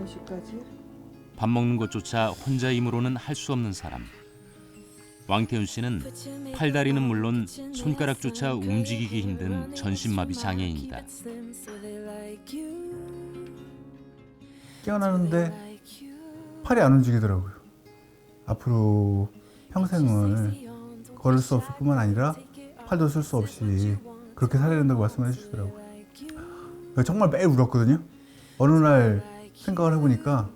몇 시까지? 밥 먹는 것조차 혼자 힘으로는 할 수 없는 사람. 왕태훈 씨는 팔다리는 물론 손가락조차 움직이기 힘든 전신마비 장애인이다. 깨어나는데 팔이 안 움직이더라고요. 앞으로 평생을 걸을 수 없을 뿐만 아니라 팔도 쓸 수 없이 그렇게 살아야 된다고 말씀을 해주시더라고요. 정말 매일 울었거든요. 어느 날 생각을 해보니까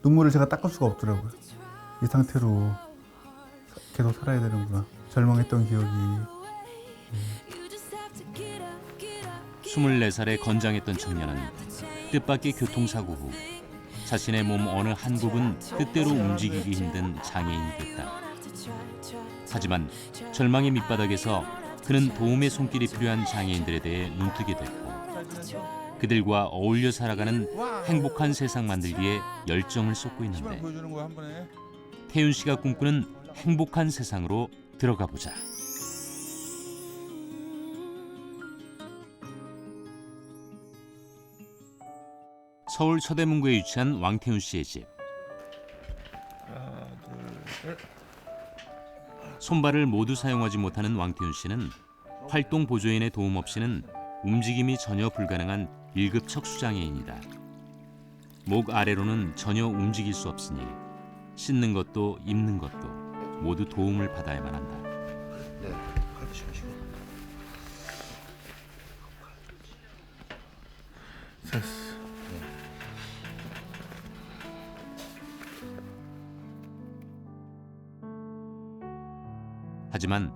눈물을 제가 닦을 수가 없더라고요. 이 상태로 계속 살아야 되는구나. 절망했던 기억이. 24살의 건장했던 청년은 뜻밖의 교통사고 후 자신의 몸 어느 한 부분 뜻대로 움직이기 힘든 장애인이 됐다. 하지만 절망의 밑바닥에서 그는 도움의 손길이 필요한 장애인들에 대해 눈뜨게 됐고 그들과 어울려 살아가는 행복한 세상 만들기에 열정을 쏟고 있는데 태윤 씨가 꿈꾸는 행복한 세상으로 들어가 보자. 서울 서대문구에 위치한 왕태훈 씨의 집. 손발을 모두 사용하지 못하는 왕태훈 씨는 활동 보조인의 도움 없이는 움직임이 전혀 불가능한 1급 척수장애인이다. 목 아래로는 전혀 움직일 수 없으니 씻는 것도 입는 것도 모두 도움을 받아야만 한다. 네, 카드 주시고. 됐어. 하지만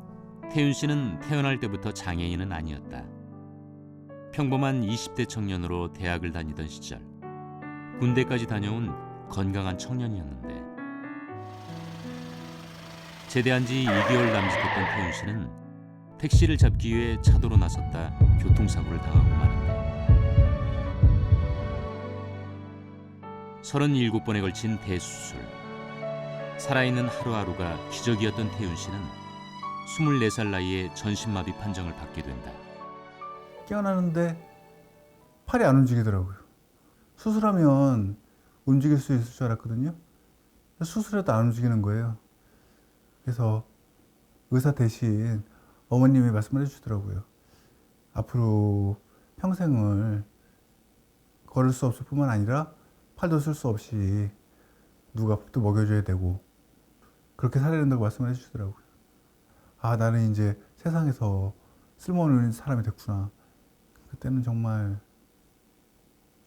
태윤 씨는 태어날 때부터 장애인은 아니었다. 평범한 20대 청년으로 대학을 다니던 시절 군대까지 다녀온 건강한 청년이었는데 제대한 지 2개월 남짓했던 태윤 씨는 택시를 잡기 위해 차도로 나섰다 교통사고를 당하고 마는데 37번에 걸친 대수술. 살아있는 하루하루가 기적이었던 태윤 씨는 24살 나이에 전신마비 판정을 받게 된다. 깨어나는데 팔이 안 움직이더라고요. 수술하면 움직일 수 있을 줄 알았거든요. 수술해도 안 움직이는 거예요. 그래서 의사 대신 어머님이 말씀을 해주시더라고요. 앞으로 평생을 걸을 수 없을 뿐만 아니라 팔도 쓸 수 없이 누가 밥도 먹여줘야 되고 그렇게 살아야 된다고 말씀을 해주시더라고요. 아, 나는 이제 세상에서 쓸모없는 사람이 됐구나. 그때는 정말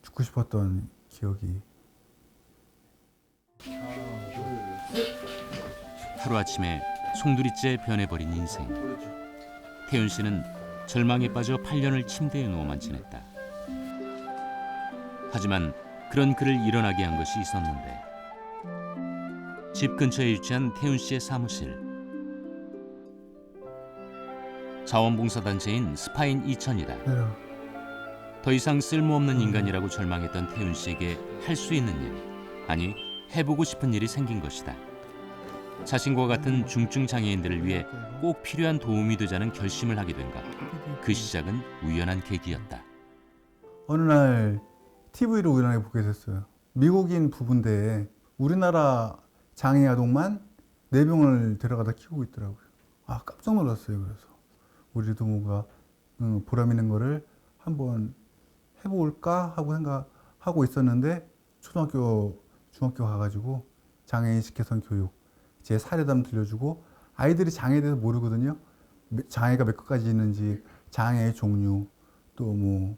죽고 싶었던 기억이. 하루아침에 송두리째 변해버린 인생. 태윤 씨는 절망에 빠져 8년을 침대에 누워만 지냈다. 하지만 그런 그를 일어나게 한 것이 있었는데 집 근처에 위치한 태윤 씨의 사무실. 자원봉사단체인 스파인 2000이다. 더 이상 쓸모없는 인간이라고 절망했던 태윤 씨에게 할 수 있는 일, 아니 해보고 싶은 일이 생긴 것이다. 자신과 같은 중증 장애인들을 위해 꼭 필요한 도움이 되자는 결심을 하게 된 것. 그 시작은 우연한 계기였다. 어느 날 TV를 우연하게 보게 됐어요. 미국인 부부인데 우리나라 장애 아동만 4명을 데려가다 키우고 있더라고요. 아, 깜짝 놀랐어요. 그래서 우리도 뭔가 보람 있는 거를 한번 해볼까 하고 생각하고 있었는데 초등학교, 중학교 가가지고 장애인 식개선 교육, 제 사례담 들려주고 아이들이 장애에 대해서 모르거든요. 장애가 몇 가지 있는지, 장애의 종류, 또 뭐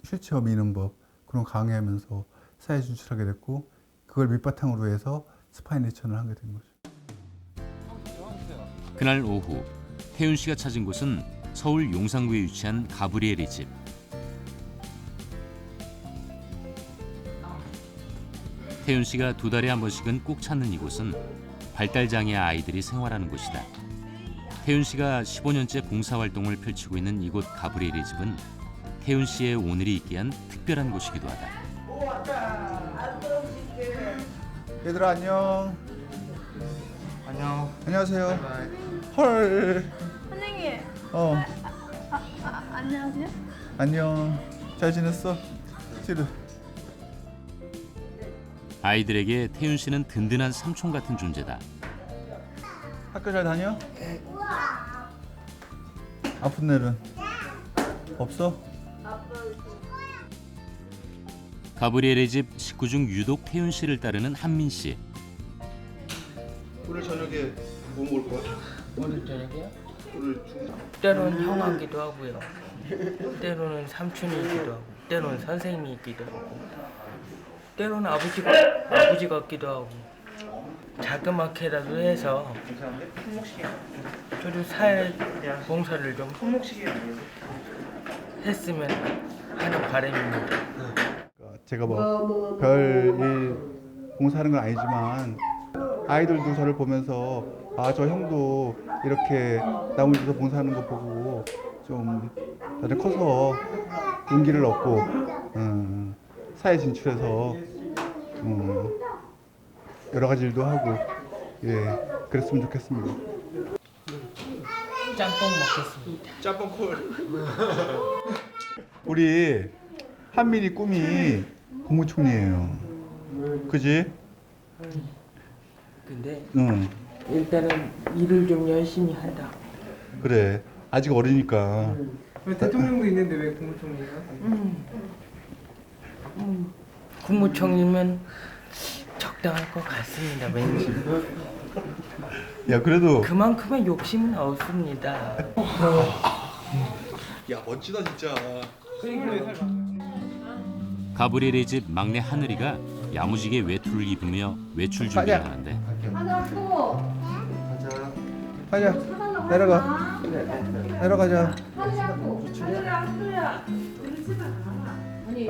휠체어 미는 법 그런 거 강의하면서 사회 진출하게 됐고 그걸 밑바탕으로 해서 스파인 네이션을 하게 된 거죠. 그날 오후 태윤 씨가 찾은 곳은 서울 용산구에 위치한 가브리엘의 집. 태윤 씨가 2달에 한 번씩은 꼭 찾는 이곳은 발달장애 아이들이 생활하는 곳이다. 태윤 씨가 15년째 봉사활동을 펼치고 있는 이곳 가브리엘의 집은 태윤 씨의 오늘이 있게 한 특별한 곳이기도 하다. 얘들아 안녕. 안녕. 안녕하세요. 바이. 헐. 선생님. 어. 안녕하세요. 안녕. 잘 지냈어? 지루. 아이들에게 태윤 씨는 든든한 삼촌 같은 존재다. 학교 잘 다녀? 아픈 날은 없어? 가브리엘의 집 식구 중 유독 태윤 씨를 따르는 한민 씨. 오늘 저녁에 뭐 먹을 거야? 오늘 저녁이요? 오늘 때로는 형하기도 하고요. 때로는 삼촌이기도 하고, 때로는 선생님이기도 하고, 때로는 아버지 같기도 하고, 자그맣게라도 해서 저도 사회 봉사를 좀 했으면 하는 바람입니다. 제가 뭐 별일 봉사하는 건 아니지만 아이들도 저를 보면서 아, 저 형도 이렇게 나무에서 봉사하는 거 보고 좀 나중에 커서 용기를 얻고 사회 진출해서 여러 가지 일도 하고 그랬으면 좋겠습니다. 짬뽕 먹겠습니다. 짬뽕 콜. 우리 한민이 꿈이 국무총리예요. 그지? 근데 응. 일단은 일을 좀 열심히 한다. 그래. 아직 어리니까. 왜 대통령도 있는데 왜 국무총리가? 국무총리면 적당할 것 같습니다. 왠지 야, 그래도 그만큼의 욕심은 없습니다. 야 멋지다 진짜. 가브리엘의 집 막내 하늘이가 야무지게 외투를 입으며 외출 준비를 하는데 가자. 내려가. 내려가자.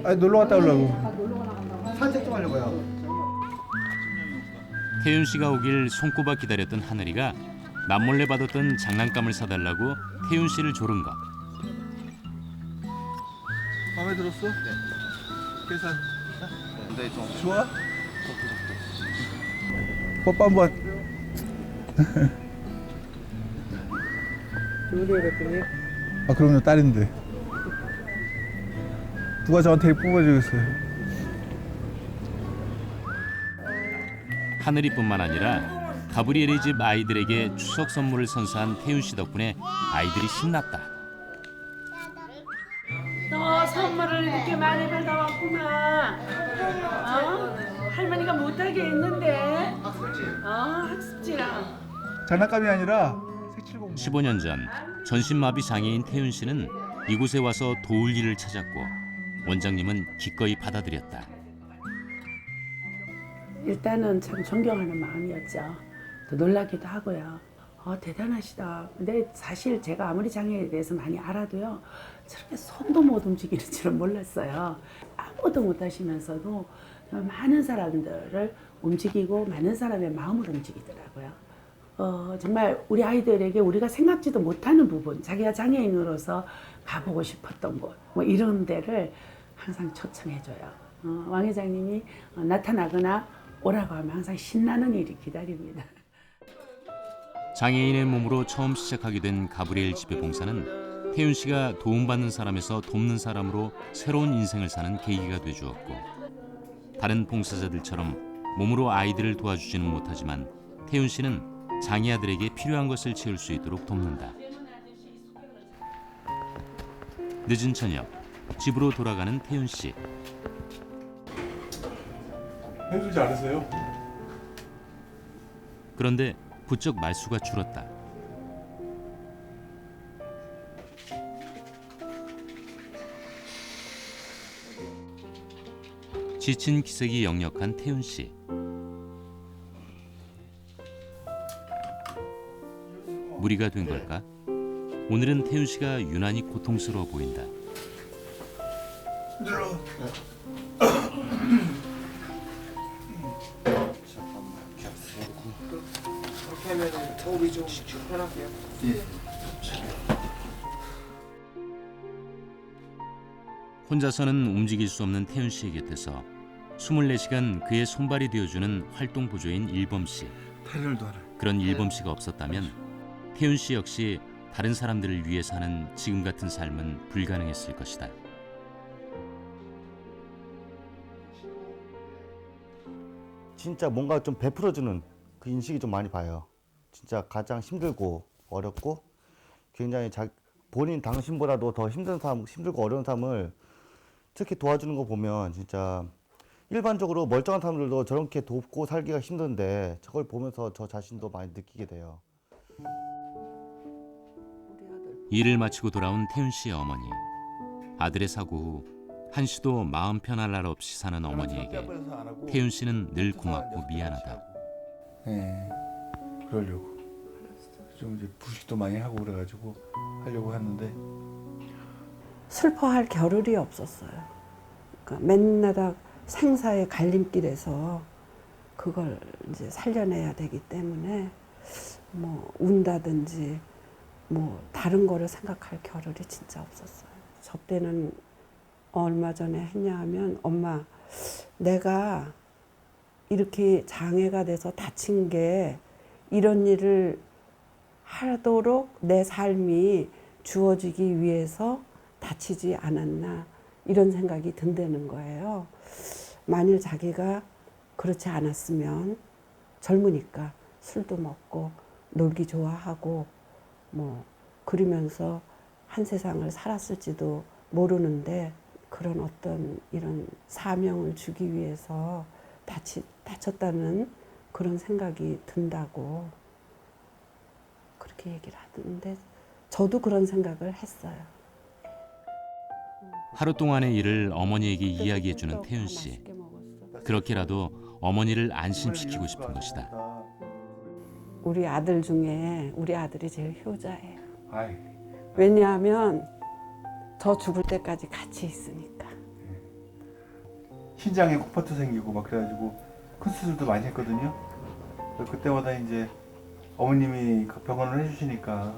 아, 놀러 갔다 오려고. 산책 좀 하려고요. 태윤 씨가 오길 손꼽아 기다렸던 하늘이가 남몰래 받았던 장난감을 사달라고 태윤 씨를 조른 것. 마음에 들었어? 네. 계산. 근데 좀 좋아? 뽀뽀 한번. 누구래요 대표님? 아, 그럼요. 딸인데. 누가 저한테 뽑아주겠어요. 하늘이뿐만 아니라 가브리엘의 집 아이들에게 추석 선물을 선사한 태윤 씨 덕분에 아이들이 신났다. 너 선물을 이렇게 많이 받아왔구만. 할머니가 못하게 했는데. 학습지랑. 장난감이 아니라 색칠공. 15년 전 전신마비 장애인 태윤 씨는 이곳에 와서 도울 일을 찾았고 원장님은 기꺼이 받아들였다. 일단은 참 존경하는 마음이었죠. 또 놀라기도 하고요. 대단하시다. 근데 사실 제가 아무리 장애에 대해서 많이 알아도요. 저렇게 손도 못 움직이는 줄은 몰랐어요. 아무것도 못 하시면서도 많은 사람들을 움직이고 많은 사람의 마음을 움직이더라고요. 정말 우리 아이들에게 우리가 생각지도 못하는 부분, 자기가 장애인으로서 가보고 싶었던 곳, 뭐 이런 데를 항상 초청해줘요. 왕 회장님이 나타나거나 오라고 하면 항상 신나는 일이 기다립니다. 장애인의 몸으로 처음 시작하게 된 가브리엘 집의 봉사는 태윤 씨가 도움받는 사람에서 돕는 사람으로 새로운 인생을 사는 계기가 되주었고 다른 봉사자들처럼 몸으로 아이들을 도와주지는 못하지만 태윤 씨는 장애아들에게 필요한 것을 채울 수 있도록 돕는다. 늦은 저녁 집으로 돌아가는 태윤 씨. 해주지 않으세요? 그런데 부쩍 말수가 줄었다. 지친 기색이 역력한 태윤 씨. 무리가 된 걸까? 오늘은 태윤 씨가 유난히 고통스러워 보인다. 그렇게 하면 우리 좀 편할게요. 혼자서는 움직일 수 없는 태윤 씨의 곁에서 24시간 그의 손발이 되어주는 활동 보조인 일범 씨. 그런 일범 씨가 없었다면 태윤 씨 역시 다른 사람들을 위해 사는 지금 같은 삶은 불가능했을 것이다. 진짜 뭔가 좀 베풀어주는 그 인식이 좀 많이 봐요. 진짜 가장 힘들고 어렵고 굉장히 본인 당신보다도 더 힘든 삶, 힘들고 어려운 삶을 특히 도와주는 거 보면 진짜 일반적으로 멀쩡한 사람들도 저렇게 돕고 살기가 힘든데 저걸 보면서 저 자신도 많이 느끼게 돼요. 일을 마치고 돌아온 태윤 씨의 어머니. 아들의 사고 후 한시도 마음 편할 날 없이 사는 어머니에게 태윤 씨는 늘 고맙고 미안하다. 네, 그러려고. 좀 이제 부식도 많이 하고 그래가지고 하려고 하는데 슬퍼할 겨를이 없었어요. 그러니까 맨날 생사의 갈림길에서 그걸 이제 살려내야 되기 때문에 뭐 운다든지 뭐 다른 거를 생각할 겨를이 진짜 없었어요. 접대는 얼마 전에 했냐 하면 엄마 내가 이렇게 장애가 돼서 다친 게 이런 일을 하도록 내 삶이 주어지기 위해서 다치지 않았나 이런 생각이 든다는 거예요. 만일 자기가 그렇지 않았으면 젊으니까 술도 먹고 놀기 좋아하고 뭐 그러면서 한 세상을 살았을지도 모르는데 그런 어떤 이런 사명을 주기 위해서 다쳤다는 그런 생각이 든다고 그렇게 얘기를 하던데 저도 그런 생각을 했어요. 하루 동안의 일을 어머니에게 이야기해주는 태윤 씨. 그렇게라도 어머니를 안심시키고 싶은 것이다. 우리 아들 중에 우리 아들이 제일 효자예요. 아이, 왜냐하면 저 죽을 때까지 같이 있으니까. 신장에 콩팥도 생기고 막 그래가지고 큰 수술도 많이 했거든요. 그래서 그때마다 이제 어머님이 병원을 해주시니까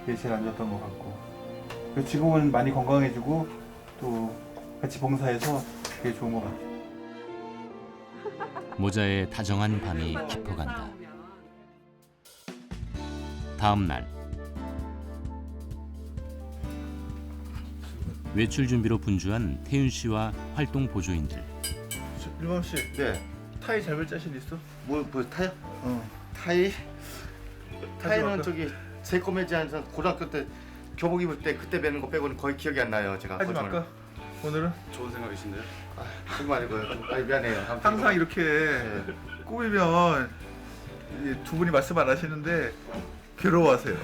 그게 제일 안 좋았던 것 같고 그리고 지금은 많이 건강해지고 또 같이 봉사해서 그게 좋은 것 같아요. 모자에 다정한 밤이 깊어간다. 다음 날 외출 준비로 분주한 태윤 씨와 활동 보조인들. 일범 씨, 네. 타이 잘못 자신 있어? 뭐 타요? 타이? 타이는 저기 제 꼬매지 않은 고등학교 때 교복 입을 때 그때 매는 거 빼고는 거의 기억이 안 나요. 제가 하지 말까? 오늘은 좋은 생각이신데요? 정말 아니고요. 아니 미안해요. 아무튼 항상 이렇게 꾸미면 이두 분이 말씀 안 하시는데 괴로워하세요.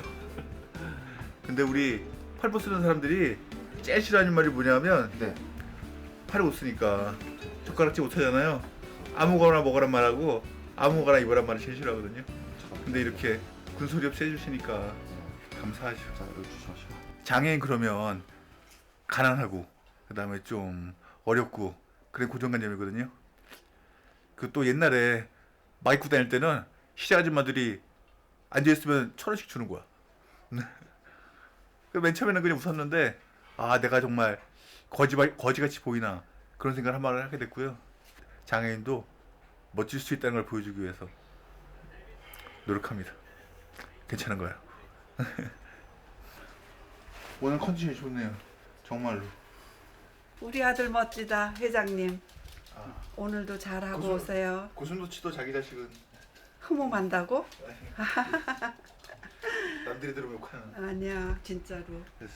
근데 우리 팔보 쓰는 사람들이 제일 싫어하는 말이 뭐냐면 네. 팔을 못 쓰니까 젓가락질 못 하잖아요. 아무거나 먹으란 말하고 아무거나 입으란 말을 제일 싫어하거든요. 근데 이렇게 군소리 없이 해주시니까 감사하죠. 자, 여기 조심하시고. 장애인 그러면 가난하고 그다음에 좀 어렵고 그런 고정관념이거든요. 그 또 옛날에 막 입고 다닐 때는 시장 아줌마들이 앉아있으면 1,000원씩 주는 거야. 맨 처음에는 그냥 웃었는데 아 내가 정말 거지같이 보이나 그런 생각을 한 말을 하게 됐고요. 장애인도 멋질 수 있다는 걸 보여주기 위해서 노력합니다. 괜찮은 거예요. 오늘 컨디션이 좋네요. 정말로. 우리 아들 멋지다, 회장님. 오늘도 잘하고 오세요. 고슴도치도 자기 자식은 흠모만다고? 남들이 들으면 욕하는. 아니야, 진짜로. 됐어.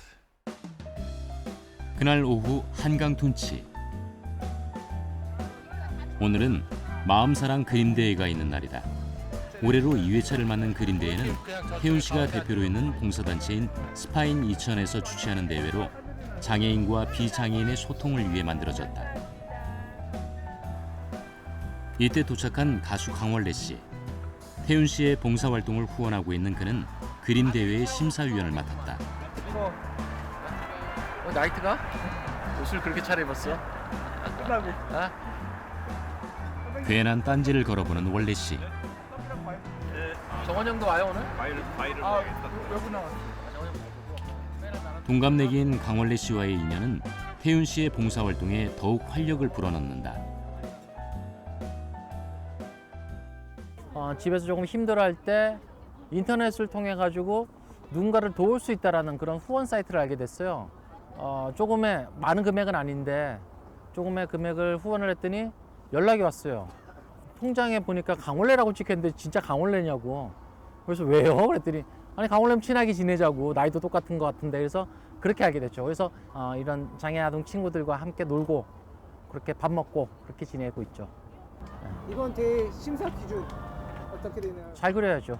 그날 오후 한강 둔치. 오늘은 마음사랑 그림대회가 있는 날이다. 올해로 2회차를 맞는 그림대회는 태윤 씨가 대표로 있는 봉사단체인 스파인 이천에서 주최하는 대회로 장애인과 비장애인의 소통을 위해 만들어졌다. 이때 도착한 가수 강원래 씨. 태윤 씨의 봉사활동을 후원하고 있는 그는 그림대회의 심사위원을 맡았다. 나이트가? 옷을 그렇게 차려입었어? 끝나고. 괜한 딴지를 걸어보는 원래 씨. 정원 형도 와요 오늘? 과일을 외국 나왔어. 동갑내기인 강원래 씨와의 인연은 태윤 씨의 봉사활동에 더욱 활력을 불어넣는다. 집에서 조금 힘들어할 때 인터넷을 통해 가지고 누군가를 도울 수 있다라는 그런 후원 사이트를 알게 됐어요. 조금의 많은 금액은 아닌데 조금의 금액을 후원을 했더니 연락이 왔어요. 통장에 보니까 강원래라고 찍혔는데 진짜 강원래냐고. 그래서 왜요? 그랬더니 아니 강원래면 친하게 지내자고, 나이도 똑같은 것 같은데. 그래서 그렇게 알게 됐죠. 그래서 이런 장애 아동 친구들과 함께 놀고 그렇게 밥 먹고 그렇게 지내고 있죠. 이번 대회 심사 기준 어떻게 되나요? 잘 그려야죠.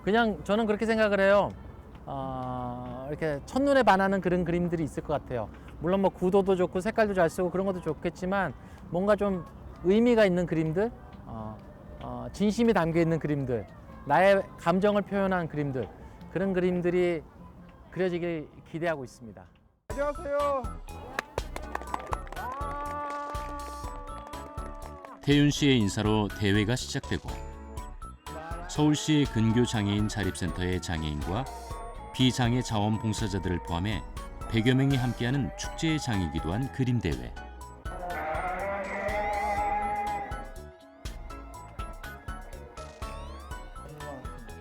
그냥 저는 그렇게 생각을 해요. 이렇게 첫눈에 반하는 그런 그림들이 있을 것 같아요. 물론 뭐 구도도 좋고 색깔도 잘 쓰고 그런 것도 좋겠지만 뭔가 좀 의미가 있는 그림들, 진심이 담겨 있는 그림들, 나의 감정을 표현한 그림들, 그런 그림들이 그려지길 기대하고 있습니다. 안녕하세요. 태윤 씨의 인사로 대회가 시작되고 서울시 근교장애인 자립센터의 장애인과 비장애 자원봉사자들을 포함해 100여 명이 함께하는 축제의 장이기도 한 그림대회.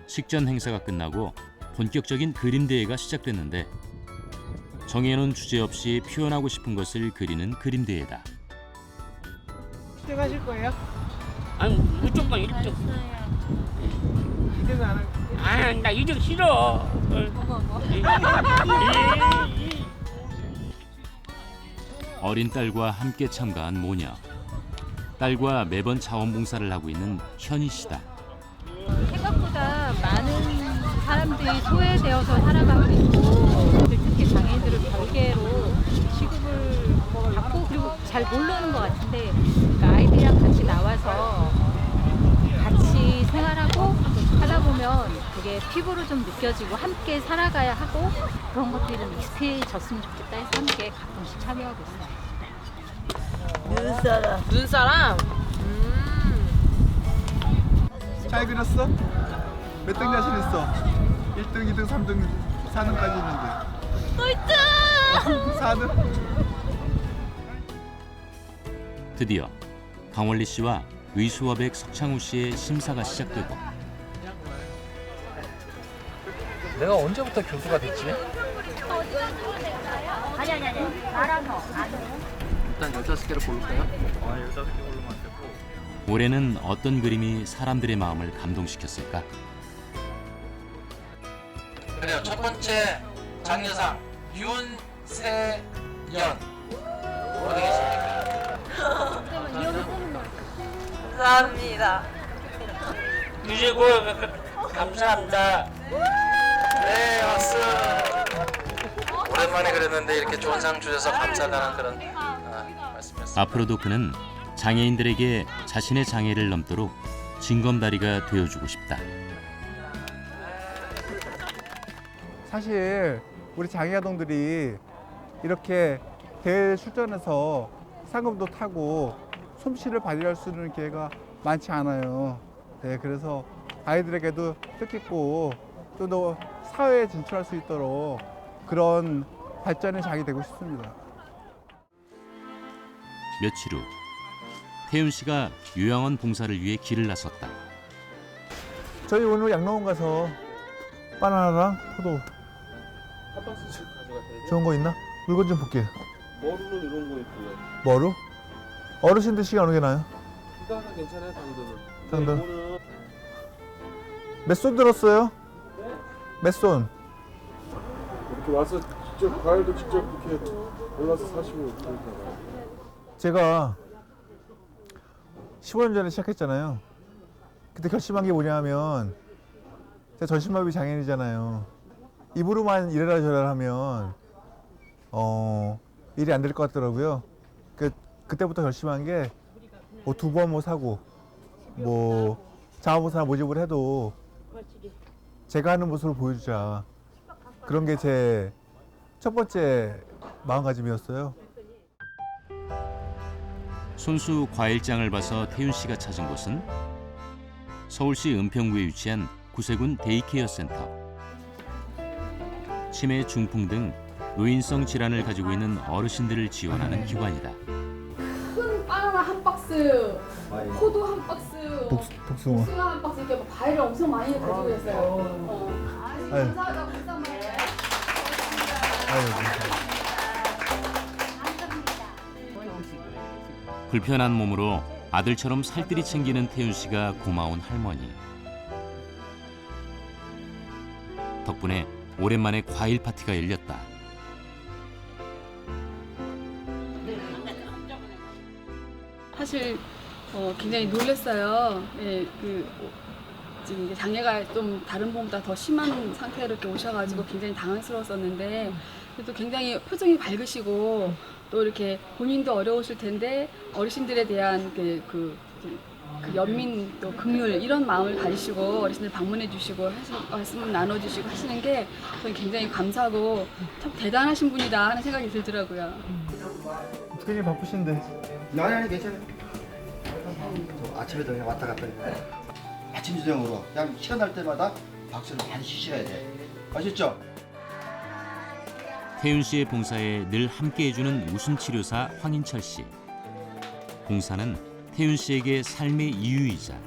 식전 행사가 끝나고 본격적인 그림대회가 시작됐는데 정해놓은 주제 없이 표현하고 싶은 것을 그리는 그림대회다. 시작하실 거예요? 아니 이쪽만 이쪽. 기대는 안 하고. 나 이쪽 싫어. 어린 딸과 함께 참가한 모녀. 딸과 매번 자원봉사를 하고 있는 현희 씨다. 생각보다 많은 사람들이 소외되어서 살아가고 있고 특히 장애인들을 별개로 취급을 받고 그리고 잘 모르는 것 같은데 그러니까 아이들이랑 같이 나와서 같이 생활하고 하다 보면 그게 피부로 좀 느껴지고 함께 살아가야 하고 그런 것들이 좀 익숙해졌으면 좋겠다 해서 함께 가끔씩 참여하고 있어요. 눈사람? 잘 그렸어? 몇 등 자신 있어? 1등, 2등, 3등, 4등까지 있는데. 또 있다! 4등? 드디어 강원리 씨와 의수화백 석창우 씨의 심사가 시작되고 내가 언제부터 교수가 됐지? 아니. 나라서. 일단 15개를 고를까요? 올해는 어떤 그림이 사람들의 마음을 감동시켰을까? 그래요. 첫 번째 장려상 윤세연 어디 계십니까? 감사합니다. 유재고 감사합니다. 네, 왔어. 오랜만에 그랬는데 이렇게 좋은 상 주셔서 감사하다는 그런 말씀이었습니다. 앞으로도 그는 장애인들에게 자신의 장애를 넘도록 징검다리가 되어주고 싶다. 사실 우리 장애아동들이 이렇게 대회 출전해서 상금도 타고 솜씨를 발휘할 수 있는 기회가 많지 않아요. 네, 그래서 아이들에게도 뜻깊고 좀 더 사회에 진출할 수 있도록 그런 발전의 장이 되고 싶습니다. 며칠 후 태윤 씨가 요양원 봉사를 위해 길을 나섰다. 저희 오늘 양로원 가서 바나나랑 포도 한 박스씩 가져가세요. 좋은 거 있나? 물건 좀 볼게요. 머루는 이런 거 있고요. 뭐로? 어르신들 시간 어느 게 나요? 이거 하나 괜찮아요, 당근은. 당근. 이거는 몇 손 들었어요? 몇 손? 이렇게 와서 직접 과일도 직접 이렇게 올라서 사시고 그러니까. 제가 15년 전에 시작했잖아요. 그때 결심한 게 뭐냐면 제가 전신마비 장애인이잖아요. 입으로만 이래라 저래라 하면 일이 안 될 것 같더라고요. 그때부터 결심한 게 뭐 두 번 뭐 사고 뭐 자원봉사 모집을 해도 제가 하는 모습을 보여주자. 그런 게 제 첫 번째 마음가짐이었어요. 손수 과일장을 봐서 태윤 씨가 찾은 곳은 서울시 은평구에 위치한 구세군 데이케어 센터. 치매, 중풍 등 노인성 질환을 가지고 있는 어르신들을 지원하는 기관이다. 큰 바나나 한 박스, 포도 한 박스, 복숭아. 복숭아 한 박스 이렇게 과일을 엄청 많이 가지고 계세요. 아유. 감사하다, 감사합니다. 불편한 몸으로 아들처럼 살뜰히 챙기는 태윤 씨가 고마운 할머니. 덕분에 오랜만에 과일 파티가 열렸다. 사실 굉장히 놀랐어요. 예, 지금 이제 장애가 좀 다른 분보다 더 심한 상태로 이렇게 오셔가지고 굉장히 당황스러웠었는데 그래도 굉장히 표정이 밝으시고 또 이렇게 본인도 어려우실 텐데 어르신들에 대한 그 연민 또 긍휼 이런 마음을 가지시고 어르신들 방문해 주시고 말씀 나눠주시고 하시는 게 저는 굉장히 감사하고 참 대단하신 분이다 하는 생각이 들더라고요. 굉장히 바쁘신데. 아니 괜찮아요. 아침에도 그냥 왔다 갔다 해요. 아침 저녁으로 그냥 시간 날 때마다 박수를 많이 치셔야 돼. 아셨죠? 태윤 씨의 봉사에 늘 함께해주는 웃음치료사 황인철 씨. 봉사는 태윤 씨에게 삶의 이유이자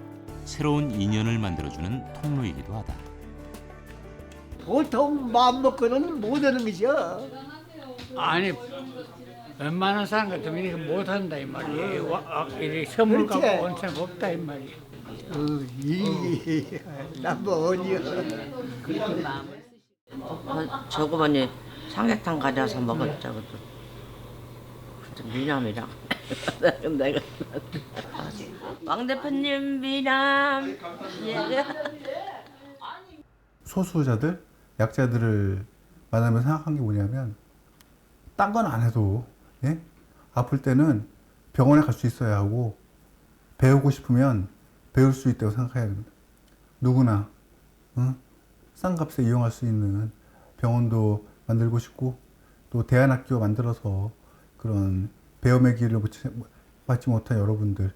새로운 인연을 만들어주는 통로이기도 하다. 보통 마음 먹고는 못 하는 거죠. 아니 웬만한 사람 같으면 이렇게 못한다 이 말이에요. 이렇게 선물 갖고 온 사람 없다 이 말이에요. 나뭐니요. 저거만이 삼계탕 가져와서 먹었죠. 미남이라. 내가 왕 대표님 미남. 소수자들, 약자들을 만나면 생각한 게 뭐냐면 딴 건 안 해도 예? 아플 때는 병원에 갈 수 있어야 하고 배우고 싶으면 배울 수 있다고 생각해야 됩니다. 누구나 싼 값에 이용할 수 있는 병원도 만들고 싶고 또 대안학교 만들어서 그런 배움의 길을 받지 못한 여러분들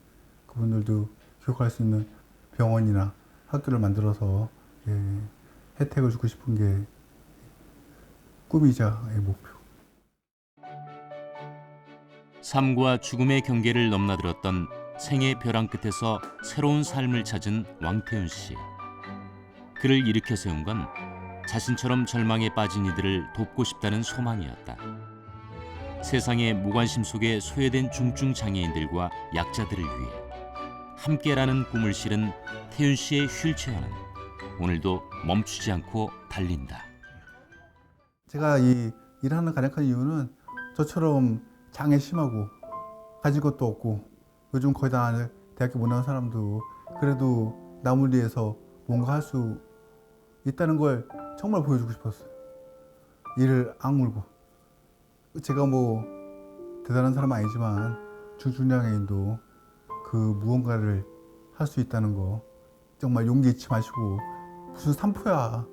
그분들도 교육할 수 있는 병원이나 학교를 만들어서 혜택을 주고 싶은 게 꿈이자 목표. 삶과 죽음의 경계를 넘나들었던 생의 벼랑 끝에서 새로운 삶을 찾은 왕태윤 씨. 그를 일으켜 세운 건 자신처럼 절망에 빠진 이들을 돕고 싶다는 소망이었다. 세상의 무관심 속에 소외된 중증 장애인들과 약자들을 위해 함께라는 꿈을 실은 태윤 씨의 휠체어는 오늘도 멈추지 않고 달린다. 제가 이 일하는 가장 큰 이유는 저처럼 장애 심하고 가진 것도 없고 요즘 거의 다 대학교 못 나온 사람도 그래도 남을 위해서 뭔가 할 수 있다는 걸 정말 보여주고 싶었어요. 이를 악물고. 제가 뭐 대단한 사람은 아니지만 중증장애인도 그 무언가를 할 수 있다는 거 정말 용기 잃지 마시고 무슨 산포야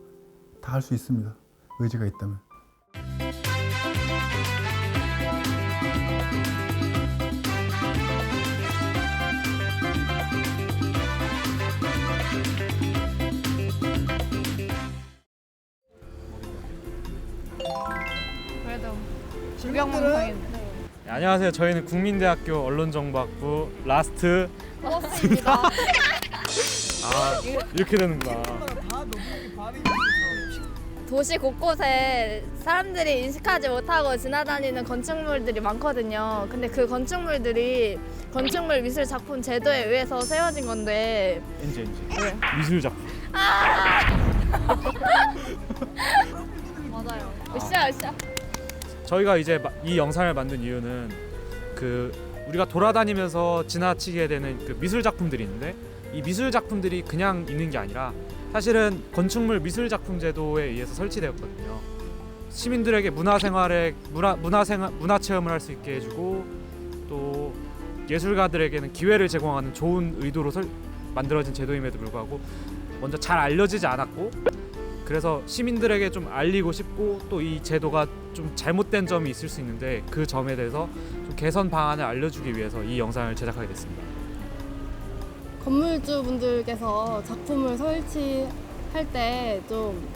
다 할 수 있습니다. 의지가 있다면. 그래도 질병만 당했네. 네, 안녕하세요. 저희는 국민대학교 언론정보학부 라스트 맞습니다. 이렇게 되는구나. 도시 곳곳에 사람들이 인식하지 못하고 지나다니는 건축물들이 많거든요. 근데 그 건축물들이 건축물 미술 작품 제도에 의해서 세워진 건데 NG. 왜? 미술 작품. 맞아요. 으쌰. 저희가 이제 이 영상을 만든 이유는 우리가 돌아다니면서 지나치게 되는 그 미술 작품들이 있는데 이 미술 작품들이 그냥 있는 게 아니라 사실은 건축물 미술 작품 제도에 의해서 설치되었거든요. 시민들에게 문화 체험을 할 수 있게 해주고 또 예술가들에게는 기회를 제공하는 좋은 의도로 만들어진 제도임에도 불구하고 먼저 잘 알려지지 않았고 그래서 시민들에게 좀 알리고 싶고 또 이 제도가 좀 잘못된 점이 있을 수 있는데 그 점에 대해서 좀 개선 방안을 알려주기 위해서 이 영상을 제작하게 됐습니다. 건물주분들께서 작품을 설치할 때 좀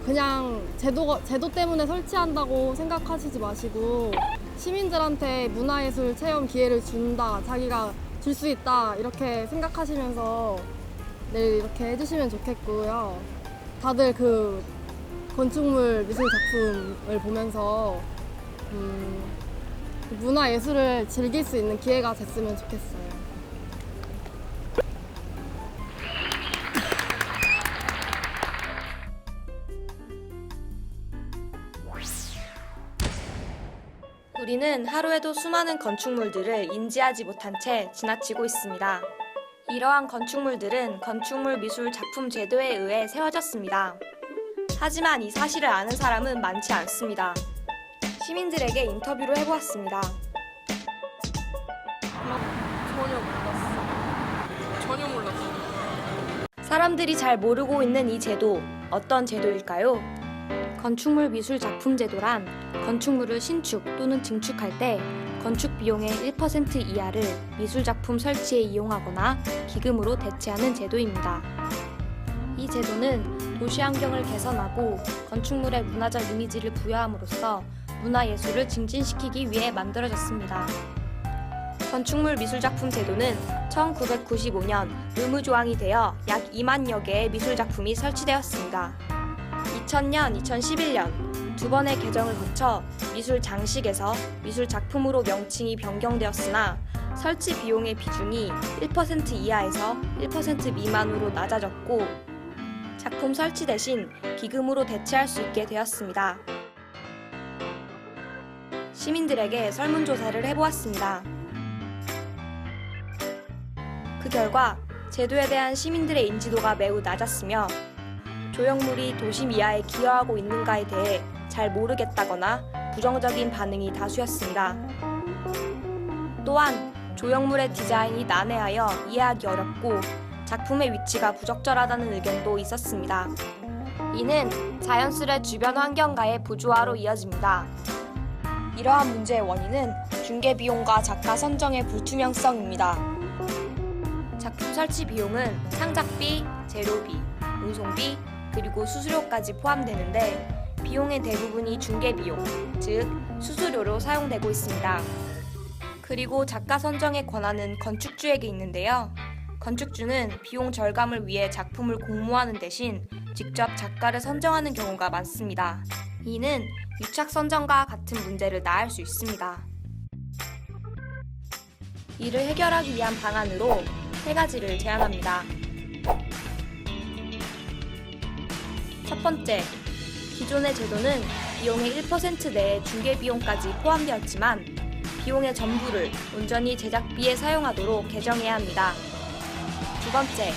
그냥 제도 때문에 설치한다고 생각하시지 마시고 시민들한테 문화예술 체험 기회를 준다, 자기가 줄 수 있다 이렇게 생각하시면서 늘 이렇게 해주시면 좋겠고요. 다들 그 건축물 미술 작품을 보면서 문화 예술을 즐길 수 있는 기회가 됐으면 좋겠어요. 우리는 하루에도 수많은 건축물들을 인지하지 못한 채 지나치고 있습니다. 이러한 건축물들은 건축물 미술 작품 제도에 의해 세워졌습니다. 하지만 이 사실을 아는 사람은 많지 않습니다. 시민들에게 인터뷰를 해보았습니다. 전혀 몰랐어. 사람들이 잘 모르고 있는 이 제도, 어떤 제도일까요? 건축물 미술 작품 제도란 건축물을 신축 또는 증축할 때 건축 비용의 1% 이하를 미술 작품 설치에 이용하거나 기금으로 대체하는 제도입니다. 이 제도는 도시 환경을 개선하고 건축물의 문화적 이미지를 부여함으로써 문화예술을 증진시키기 위해 만들어졌습니다. 건축물 미술작품 제도는 1995년 의무조항이 되어 약 2만여 개의 미술작품이 설치되었습니다. 2000년, 2011년 두 번의 개정을 거쳐 미술장식에서 미술작품으로 명칭이 변경되었으나 설치 비용의 비중이 1% 이하에서 1% 미만으로 낮아졌고 작품 설치 대신 기금으로 대체할 수 있게 되었습니다. 시민들에게 설문조사를 해보았습니다. 그 결과 제도에 대한 시민들의 인지도가 매우 낮았으며 조형물이 도심 이하에 기여하고 있는가에 대해 잘 모르겠다거나 부정적인 반응이 다수였습니다. 또한 조형물의 디자인이 난해하여 이해하기 어렵고 작품의 위치가 부적절하다는 의견도 있었습니다. 이는 자연스레 주변 환경과의 부조화로 이어집니다. 이러한 문제의 원인은 중개비용과 작가 선정의 불투명성입니다. 작품 설치 비용은 창작비, 재료비, 운송비, 그리고 수수료까지 포함되는데 비용의 대부분이 중개비용, 즉 수수료로 사용되고 있습니다. 그리고 작가 선정의 권한은 건축주에게 있는데요. 건축주는 비용 절감을 위해 작품을 공모하는 대신 직접 작가를 선정하는 경우가 많습니다. 이는 유착 선정과 같은 문제를 낳을 수 있습니다. 이를 해결하기 위한 방안으로 3가지를 제안합니다. 첫 번째, 기존의 제도는 비용의 1% 내에 중개비용까지 포함되었지만 비용의 전부를 온전히 제작비에 사용하도록 개정해야 합니다. 두 번째,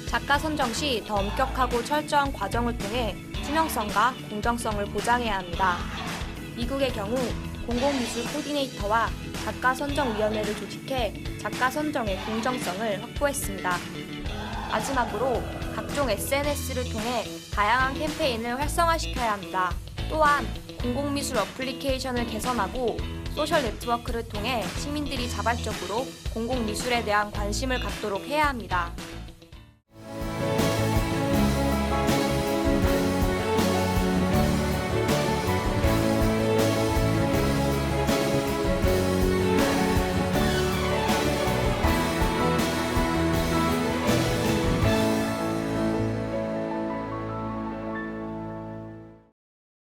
작가 선정 시 더 엄격하고 철저한 과정을 통해 투명성과 공정성을 보장해야 합니다. 미국의 경우 공공미술 코디네이터와 작가 선정위원회를 조직해 작가 선정의 공정성을 확보했습니다. 마지막으로 각종 SNS를 통해 다양한 캠페인을 활성화시켜야 합니다. 또한 공공미술 어플리케이션을 개선하고 소셜 네트워크를 통해 시민들이 자발적으로 공공미술에 대한 관심을 갖도록 해야 합니다.